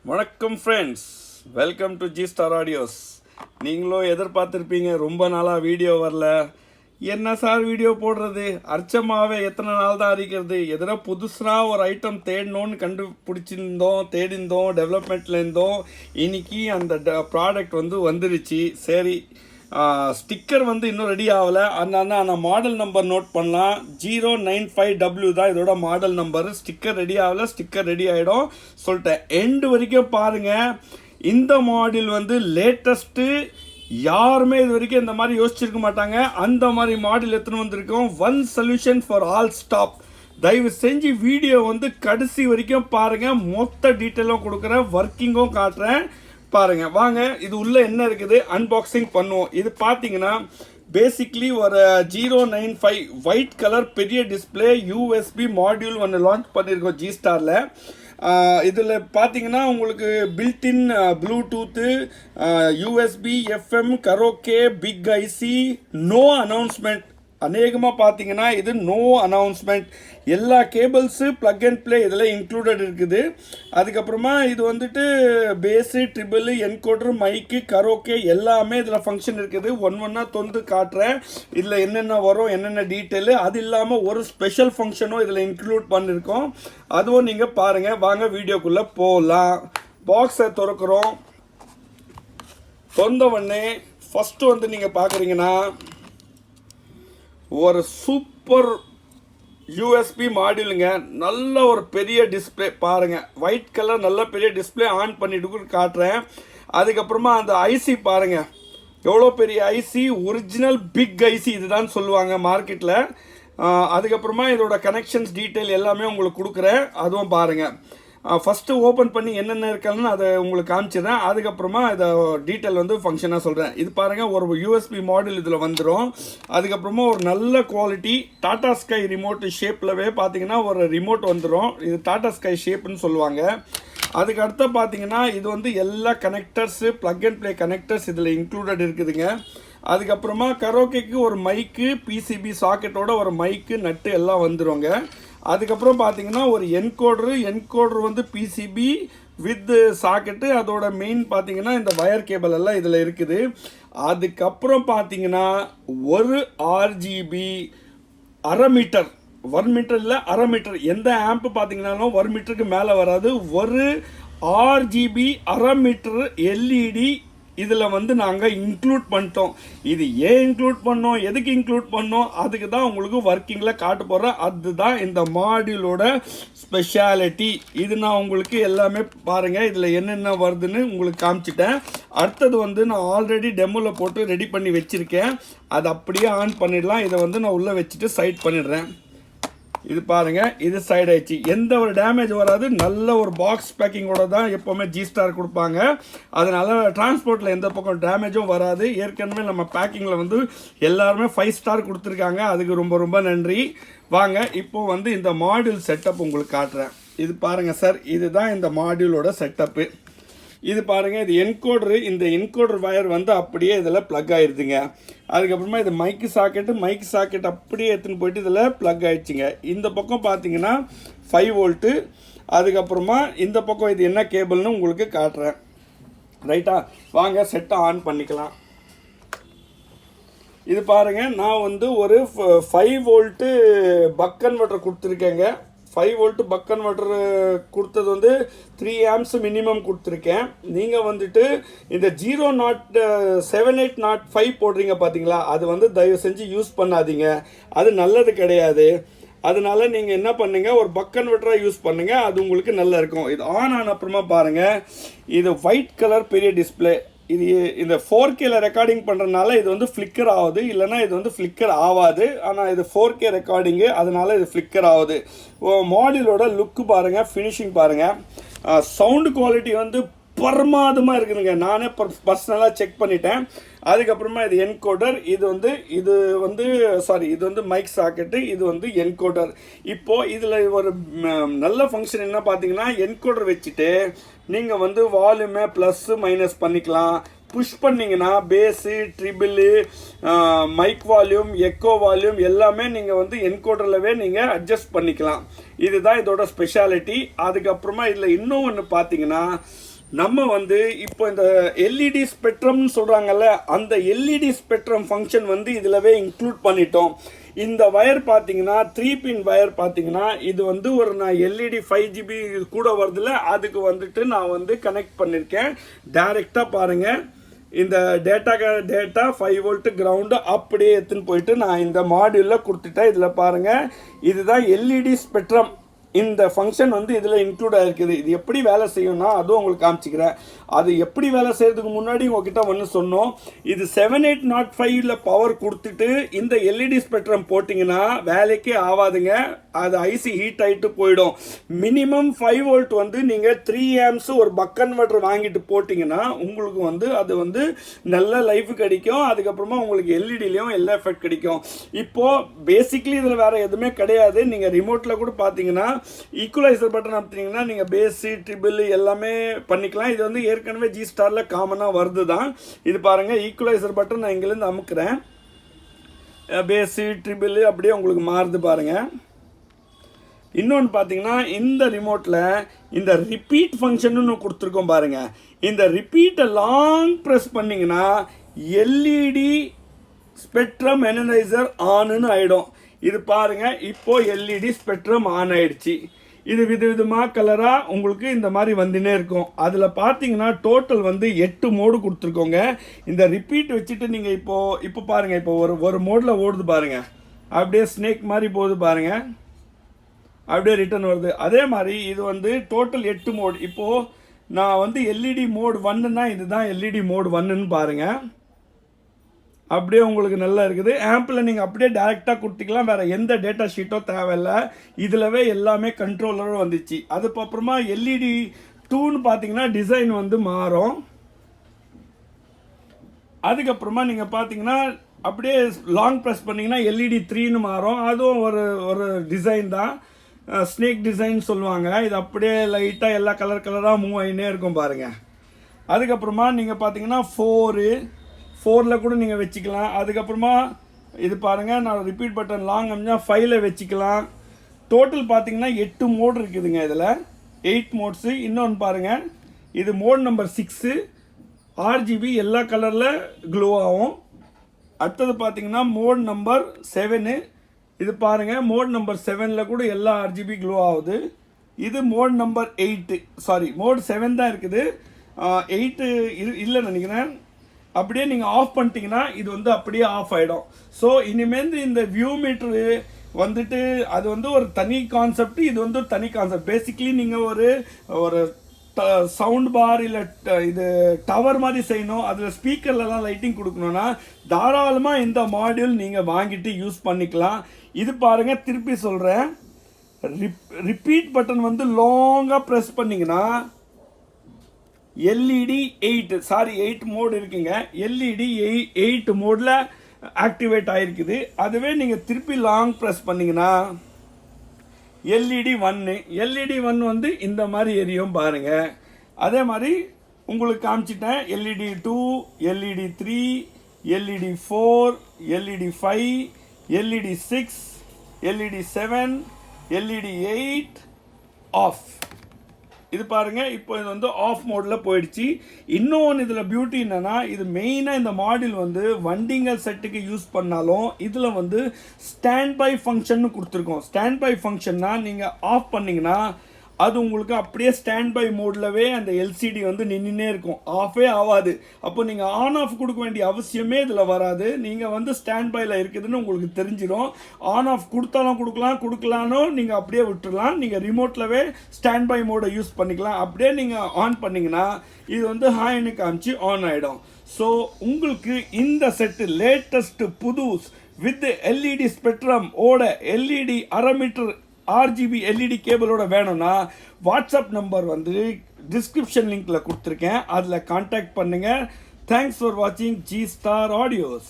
வணக்கம் friends, welcome to G star audios. நீங்களும் எதிர்பார்த்துருப்பீங்க, ரொம்ப நாளாக வீடியோ வரல, என்ன சார் வீடியோ போடுறது, அர்ச்சமாவே எத்தனை நாள் தான் அறிக்கிறது, எதனா புதுசாக ஒரு ஐட்டம் தேடணும்னு தேடிந்தோம், டெவலப்மெண்ட்டில் இருந்தோம். இன்னைக்கு அந்த ப்ராடக்ட் வந்துருச்சு. சரி, ஸ்டிக்கர் இன்னும் ரெடி ஆகலை. அந்த மாடல் நம்பர் நோட் பண்ணலாம். 095W தான் இதோட மாடல் நம்பர். ஸ்டிக்கர் ரெடி ஆகலை, ஸ்டிக்கர் ரெடி ஆகிடும் சொல்லிட்டேன். எண்டு வரைக்கும் பாருங்கள். இந்த மாடல் லேட்டஸ்ட்டு, யாருமே இது வரைக்கும் இந்த மாதிரி யோசிச்சிருக்க மாட்டாங்க. அந்த மாதிரி மாடல் எத்தனை வந்திருக்கோம். One solution for all stop. தயவு செஞ்சு வீடியோ கடைசி வரைக்கும் பாருங்கள். மொத்த டீட்டெயிலும் கொடுக்குறேன், ஒர்க்கிங்கும் காட்டுறேன். பாருங்க, வாங்க இது உள்ள என்ன இருக்குது அன்பாக்சிங் பண்ணுவோம். இது பார்த்தீங்கன்னா பேசிக்லி ஒரு 095 ஒயிட் கலர் பெரிய டிஸ்பிளே யூஎஸ்பி மாடியூல் ஒன்று லான்ச் பண்ணியிருக்கோம் ஜி ஸ்டாரில். இதில் பார்த்தீங்கன்னா உங்களுக்கு built in bluetooth, USB, FM, karaoke, big IC, no announcement. அநேகமாக பார்த்தீங்கன்னா இது நோ அனௌன்ஸ்மெண்ட். எல்லா கேபிள்ஸு ப்ளக் அண்ட் ப்ளே இதில் இன்க்ளூடட் இருக்குது. அதுக்கப்புறமா இது bass, treble, encoder, mic, karaoke எல்லாமே இதில் ஃபங்க்ஷன் இருக்குது. ஒன்றா காட்டுறேன். இதில் என்னென்ன வரும், என்னென்ன டீட்டெயிலு. அது இல்லாமல் ஒரு ஸ்பெஷல் ஃபங்க்ஷனும் இதில் இன்க்ளூட் பண்ணியிருக்கோம். அதுவும் நீங்கள் பாருங்கள். வாங்க வீடியோக்குள்ளே போகலாம். பாக்ஸை திறக்கிறோம். உடனே ஃபஸ்ட்டு நீங்கள் பார்க்குறீங்கன்னா ஒரு சூப்பர் யூஎஸ்பி மாடியூலுங்க. நல்ல ஒரு பெரிய டிஸ்பிளே பாருங்கள். ஒயிட் கலர் நல்ல பெரிய டிஸ்பிளே ஆன் பண்ணிட்டு காட்டுறேன். அதுக்கப்புறமா அந்த ஐசி பாருங்கள், எவ்வளோ பெரிய ஐசி. ஒரிஜினல் பிக் ஐசி இதுதான் சொல்லுவாங்க மார்க்கெட்டில். அதுக்கப்புறமா இதோட கனெக்ஷன்ஸ் டீட்டெயில் எல்லாமே உங்களுக்கு கொடுக்குறேன், அதுவும் பாருங்கள். ஃபஸ்ட்டு ஓப்பன் பண்ணி என்னென்ன இருக்கான்னு அதை உங்களுக்கு காமிச்சிடுறேன். அதுக்கப்புறமா இதை டீட்டெயில் ஃபங்க்ஷனாக சொல்கிறேன். இது பாருங்கள், ஒரு யூஎஸ்பி மாடல் இதில் வந்துடும். அதுக்கப்புறமா ஒரு நல்ல குவாலிட்டி டாடா ஸ்கை ரிமோட் ஷேப்லவே பார்த்தீங்கன்னா ஒரு ரிமோட் வந்துடும். இது டாடா ஸ்கை ஷேப்னு சொல்லுவாங்க. அதுக்கு அடுத்து பார்த்தீங்கன்னா இது எல்லா connectors, plug and play connectors இதில் இன்க்ளூடட் இருக்குதுங்க. அதுக்கப்புறமா கரோக்கேக்கு ஒரு மைக்கு, பிசிபி சாக்கெட்டோட ஒரு மைக்கு, நட்டு எல்லாம் வந்துடுங்க. அதுக்கப்புறம் பார்த்தீங்கன்னா ஒரு என்கோடரு பிசிபி வித் சாக்கெட்டு. அதோட மெயின் பார்த்தீங்கன்னா இந்த வயர் கேபிள் எல்லாம் இதில் இருக்குது. அதுக்கப்புறம் பார்த்தீங்கன்னா ஒரு RGB அரை மீட்டர், 1 மீட்டர் இல்லை அரை மீட்டர், எந்த ஆம்ப் பார்த்தீங்கன்னாலும் 1 மீட்டருக்கு மேலே வராது. ஒரு RGB அரை மீட்டர் எல்இடி இதில் நாங்கள் இன்க்ளூட் பண்ணிட்டோம். இது ஏன் இன்க்ளூட் பண்ணோம், எதுக்கு இன்க்ளூட் பண்ணோம், அதுக்கு தான் உங்களுக்கு ஒர்க்கிங்கில் காட்ட போகிறேன். அதுதான் இந்த மாடியூலோட ஸ்பெஷாலிட்டி. இது நான் உங்களுக்கு எல்லாமே பாருங்கள், இதில் என்னென்ன வருதுன்னு உங்களுக்கு காமிச்சிட்டேன். அடுத்தது நான் ஆல்ரெடி டெமோவில் போட்டு ரெடி பண்ணி வச்சுருக்கேன். அதை அப்படியே ஆன் பண்ணிடலாம். இதை நான் உள்ளே வச்சுட்டு சைட் பண்ணிடுறேன். இது பாருங்கள், இது சைட் ஆயிடுச்சு. எந்த ஒரு டேமேஜ் வராது. நல்ல ஒரு பாக்ஸ் பேக்கிங்கோட தான் எப்போவுமே ஜி ஸ்டார் கொடுப்பாங்க. அதனால் டிரான்ஸ்போர்ட்டில் எந்த பக்கம் டேமேஜும் வராது. ஏற்கனவே நம்ம பேக்கிங்கில் எல்லாருமே 5 ஸ்டார் கொடுத்துருக்காங்க. அதுக்கு ரொம்ப ரொம்ப நன்றி. வாங்க இப்போது இந்த மாடியூல் செட்டப் உங்களுக்கு காட்டுறேன். இது பாருங்கள் சார், இதுதான் இந்த மாடியூலோட செட்டப்பு. இது பாருங்கள், இது என்கோடரு. இந்த என்கோடர் வயர் அப்படியே இதில் ப்ளக் ஆகிடுதுங்க. அதுக்கப்புறமா இது மைக்கு சாக்கெட் அப்படியே எடுத்துன்னு போயிட்டு இதில் ப்ளக் ஆகிடுச்சிங்க. இந்த பக்கம் பார்த்தீங்கன்னா 5 வோல்ட்டு. அதுக்கப்புறமா இந்த பக்கம் இது என்ன கேபிள்னு உங்களுக்கு காட்டுறேன். ரைட்டா, வாங்க செட்டை ஆன் பண்ணிக்கலாம். இது பாருங்கள், நான் ஒரு 5 வோல்ட்டு பக் கன்வெர்ட்டர் கொடுத்துருக்கேங்க. 5 வோல்ட்டு பக் கன்வெர்ட்டர் கொடுத்தது 3 ஆம்ப்ஸ் மினிமம் கொடுத்துருக்கேன். நீங்கள் இந்த 0.7805 போடுறீங்க பார்த்தீங்களா, அது தயவு செஞ்சு யூஸ் பண்ணாதீங்க. அது நல்லது கிடையாது. அதனால நீங்கள் என்ன பண்ணுங்க, ஒரு பக் கன்வெர்ட்டராக யூஸ் பண்ணுங்க, அது உங்களுக்கு நல்லா இருக்கும். இது ஆன் ஆன அப்புறமா பாருங்கள், இது ஒயிட் கலர் பெரிய டிஸ்பிளே. இது இந்த 4Kல ரெக்கார்டிங் பண்ணுறதுனால இது ஃப்ளிக்கர் ஆகுது, இல்லைனா இது ஃப்ளிக்கர் ஆகாது. ஆனால் இது 4K ரெக்கார்டிங்கு, அதனால இது ஃப்ளிக்கர் ஆகுது. மாடியூலோட லுக்கு பாருங்கள், ஃபினிஷிங் பாருங்கள். சவுண்டு குவாலிட்டி பிரமாதமாக இருக்குதுங்க. நானே பர்சனலாக செக் பண்ணிட்டேன். அதுக்கப்புறமா இது என்கோடர். இது மைக் சாக்கெட்டு. இது என்கோடர். இப்போது இதில் ஒரு நல்ல ஃபங்க்ஷன் என்ன பார்த்தீங்கன்னா, என்கோடர் வச்சுட்டு நீங்கள் வால்யூமை ப்ளஸ் மைனஸ் பண்ணிக்கலாம். புஷ் பண்ணிங்கன்னா bass, treble, mic volume, echo volume எல்லாமே நீங்கள் வந்து என்கோடர்லவே நீங்கள் அட்ஜஸ்ட் பண்ணிக்கலாம். இதுதான் இதோட ஸ்பெஷாலிட்டி. அதுக்கப்புறமா இதில் இன்னும் ஒன்று பார்த்தீங்கன்னா, நம்ம வந்து இப்போ இந்த எல்இடி ஸ்பெக்ட்ரம்னு சொல்கிறாங்கல்ல, அந்த எல்இடி ஸ்பெக்ட்ரம் ஃபங்க்ஷன் வந்து இதிலவே இன்க்ளூட் பண்ணிட்டோம். இந்த வயர் பார்த்தீங்கன்னா 3 பின் வயர் பார்த்தீங்கன்னா இது வந்து ஒரு நான் எல்இடி 5GB கூட வருதுல, அதுக்கு வந்துட்டு நான் வந்து கனெக்ட் பண்ணியிருக்கேன். டைரெக்டாக பாருங்கள், இந்த டேட்டா 5 வோல்ட் கிரவுண்டு அப்படியே எடுத்துன்னு போயிட்டு நான் இந்த மாடியூலில் கொடுத்துட்டேன். இதில் பாருங்கள், இதுதான் எல்இடி ஸ்பெக்ட்ரம். இந்த ஃபங்க்ஷன் வந்து இதில் இன்க்ளூட் ஆகிருக்குது. இது எப்படி வேலை செய்யும்னா அதுவும் உங்களுக்கு காமிச்சிக்கிறேன். அது எப்படி வேலை செய்கிறதுக்கு முன்னாடி உங்ககிட்ட ஒன்று சொன்னோம். இது 7805 பவர் கொடுத்துட்டு இந்த எல்இடி ஸ்பெக்ட்ரம் போட்டிங்கன்னா வேலைக்கே ஆகாதுங்க. அது ஐசி ஹீட் ஆகிட்டு போயிடும். மினிமம் 5 வோல்ட் வந்து நீங்கள் 3 ஆம்ஸ் ஒரு பக் கன்வெர்டர் வாங்கிட்டு போட்டிங்கன்னா உங்களுக்கு வந்து அது வந்து நல்ல லைஃப் கிடைக்கும். அதுக்கப்புறமா உங்களுக்கு எல்இடிலையும் எல்லா எஃபெக்ட் கிடைக்கும். இப்போது பேசிக்லி இதில் வேறு எதுவுமே கிடையாது. நீங்கள் ரிமோட்டில் கூட பார்த்தீங்கன்னா ஈக்குவலைசர் பட்டன் அமுத்தினீங்கன்னா நீங்கள் பேஸு, ட்ரிபிள் எல்லாமே பண்ணிக்கலாம். இது வந்து ஏற்கனவே ஜி ஸ்டாரில் காமனாக வருது தான். இது பாருங்கள், ஈக்குவலைசர் பட்டன் நான் இங்கேருந்து அமுக்கிறேன். பேஸு, ட்ரிபிள் அப்படியே உங்களுக்கு மாறுது பாருங்கள். இன்னொன்று பார்த்தீங்கன்னா, இந்த ரிமோட்டில் இந்த ரிப்பீட் ஃபங்க்ஷன்னு கொடுத்துருக்கோம் பாருங்கள். இந்த ரிப்பீட்டை லாங் ப்ரெஸ் பண்ணிங்கன்னா எல்இடி ஸ்பெக்ட்ரம் எனலைசர் ஆனுன்னு ஆகிடும். இது பாருங்கள், இப்போது எல்இடி ஸ்பெக்ட்ரம் ஆன் ஆகிடுச்சு. இது விதவிதமாக கலராக உங்களுக்கு இந்த மாதிரி வந்துனே இருக்கும். அதில் பார்த்தீங்கன்னா டோட்டல் வந்து 8 மோடு கொடுத்துருக்கோங்க. இந்த ரிப்பீட் வச்சுட்டு நீங்கள் இப்போ பாருங்கள், இப்போ ஒரு மோடில் ஓடுது பாருங்கள், அப்படியே ஸ்னேக் மாதிரி போகுது பாருங்கள், அப்படியே ரிட்டர்ன் வருது. அதே மாதிரி இது வந்து டோட்டல் 8 மோடு. இப்போது நான் வந்து எல்இடி மோடு 1ன்னா இதுதான் எல்இடி மோடு 1ன்னு பாருங்கள். அப்படியே உங்களுக்கு நல்லா இருக்குது. ஆம்பில் நீங்கள் அப்படியே டேரெக்டாக கொடுத்துக்கலாம். வேறு எந்த டேட்டா ஷீட்டோ தேவையில்லை. இதிலவே எல்லாமே கண்ட்ரோலரும் வந்துச்சு. அதுக்கப்புறமா எல்இடி 2ன்னு பார்த்தீங்கன்னா டிசைன் வந்து மாறும். அதுக்கப்புறமா நீங்கள் பார்த்தீங்கன்னா அப்படியே லாங் ப்ரெஸ் பண்ணிங்கன்னா எல்இடி 3ன்னு மாறும். அதுவும் ஒரு டிசைன் தான், ஸ்னேக் டிசைன் சொல்லுவாங்க. இது அப்படியே லைட்டாக எல்லா கலராக மூவ் ஆகினே இருக்கும் பாருங்கள். அதுக்கப்புறமா நீங்கள் பார்த்தீங்கன்னா 4ல் கூட நீங்கள் வச்சுக்கலாம். அதுக்கப்புறமா இது பாருங்கள், நான் ரிப்பீட் பட்டன் லாங் அமிஞ்சா 5ல் வச்சுக்கலாம். டோட்டல் பார்த்தீங்கன்னா 8 மோட் இருக்குதுங்க. இதில் 8 மோட்ஸு. இன்னொன்று பாருங்கள், இது மோட் நம்பர் 6, RGB எல்லா கலரில் க்ளோ ஆகும். அடுத்தது பார்த்தீங்கன்னா மோட் நம்பர் 7. இது பாருங்கள், மோட் நம்பர் 7ல் கூட எல்லா RGB க்ளோ ஆகுது. இது மோட் நம்பர் 8, சாரி மோட் 7 தான் இருக்குது. 8 இல்லைன்னு நினைக்கிறேன். அப்படியே நீங்கள் ஆஃப் பண்ணிட்டீங்கன்னா இது வந்து அப்படியே ஆஃப் ஆகிடும். ஸோ இனிமேல் இந்த வியூ மீட்ரு வந்துட்டு அது வந்து ஒரு தனி கான்செப்ட், இது வந்து ஒரு தனி கான்செப்ட். பேசிக்லி நீங்கள் ஒரு சவுண்ட் பார் இல்லை இது டவர் மாதிரி செய்யணும், அதில் ஸ்பீக்கர்லலாம் லைட்டிங் கொடுக்கணுன்னா தாராளமாக இந்த மாடியூல் நீங்கள் வாங்கிட்டு யூஸ் பண்ணிக்கலாம். இது பாருங்கள், திருப்பி சொல்கிறேன், ரிப்பீட் பட்டன் வந்து லாங்காக ப்ரெஸ் பண்ணிங்கன்னா எல்இடி 8 மோடு இருக்குங்க. எல்இடி 8 மோடில் ஆக்டிவேட் ஆகிருக்குது. அதுவே நீங்கள் திருப்பி லாங் ப்ரெஸ் பண்ணிங்கன்னா எல்இடி 1 வந்து இந்த மாதிரி எரியும் பாருங்கள். அதே மாதிரி உங்களுக்கு காமிச்சிட்டேன். LED 2, LED 3, LED 4, LED 5, LED 6, LED 7, LED 8 off. இது பாருங்கள், இப்போ இது வந்து ஆஃப் மோடில் போயிடுச்சு. இன்னொன்று இதில் பியூட்டி என்னென்னா, இது மெயினாக இந்த மாடியூல் வந்து வண்டிங்கள் செட்டுக்கு யூஸ் பண்ணாலும் இதில் வந்து ஸ்டாண்ட் பை ஃபங்க்ஷன்னு கொடுத்துருக்கோம். ஸ்டாண்ட் பை ஃபங்க்ஷன்னா நீங்கள் ஆஃப் பண்ணிங்கன்னா அது உங்களுக்கு அப்படியே ஸ்டாண்ட் பை மோட்லவே அந்த எல்சிடி வந்து நின்றுனே இருக்கும், ஆஃபே ஆகாது. அப்போ நீங்கள் ஆன் ஆஃப் கொடுக்க வேண்டிய அவசியமே இதில் வராது. நீங்கள் வந்து ஸ்டாண்ட் பையில் இருக்குதுன்னு உங்களுக்கு தெரிஞ்சிடும். ஆன் ஆஃப் கொடுத்தாலும் கொடுக்கலானோ நீங்கள் அப்படியே விட்டுடலாம். நீங்கள் ரிமோட்லவே ஸ்டாண்ட் பை மோடை யூஸ் பண்ணிக்கலாம். அப்படியே நீங்கள் ஆன் பண்ணிங்கன்னா இது வந்து ஹாய்னு காமிச்சு ஆன் ஆகிடும். ஸோ உங்களுக்கு இந்த செட்டு லேட்டஸ்ட் புது வித் எல்இடி ஸ்பெக்ட்ரம் ஓட எல்இடி 1/2 மீட்டர் RGB எல்இடி கேபிளோட வேணும்னா வாட்ஸ்அப் நம்பர் வந்து டிஸ்கிரிப்ஷன் லிங்க்கில் கொடுத்துருக்கேன், அதில் கான்டாக்ட் பண்ணுங்கள். தேங்க்ஸ் ஃபார் வாட்சிங் G Star Audios.